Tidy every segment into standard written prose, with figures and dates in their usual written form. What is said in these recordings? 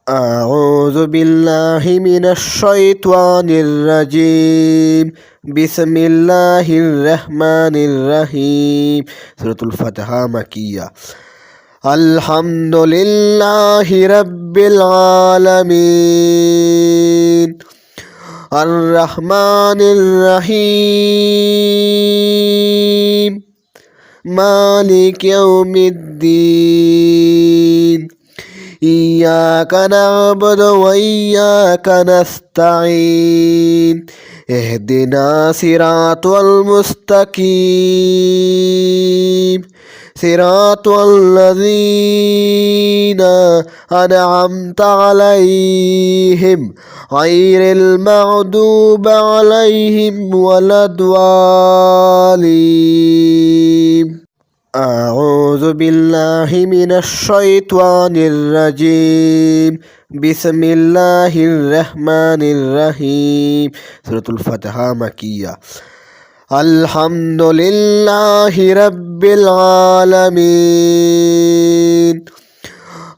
أعوذ بالله من الشيطان الرجيم. بسم الله الرحمن الرحيم. سورة الفاتحة مكية. الحمد لله رب العالمين الرحمن الرحيم مالك يوم الدين إياك نعبد وإياك نستعين اهدنا صراط المستقيم صراط الذين أنعمت عليهم غير المغضوب عليهم ولا الضالين. أعوذ بالله من الشيطان الرجيم. بسم الله الرحمن الرحيم. سورة الفاتحة مكية. الحمد لله رب العالمين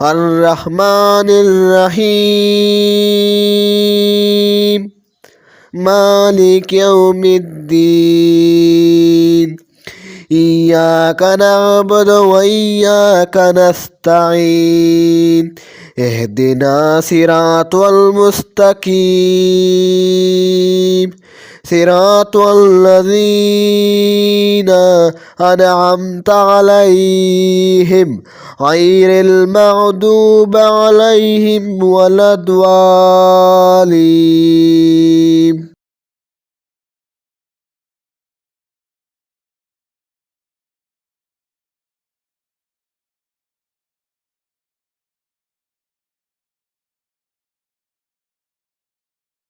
الرحمن الرحيم مالك يوم الدين إياك نعبد وإياك نستعين اهدنا صراط المستقيم صراط الذين أنعمت عليهم غير المغضوب عليهم ولا الضالين.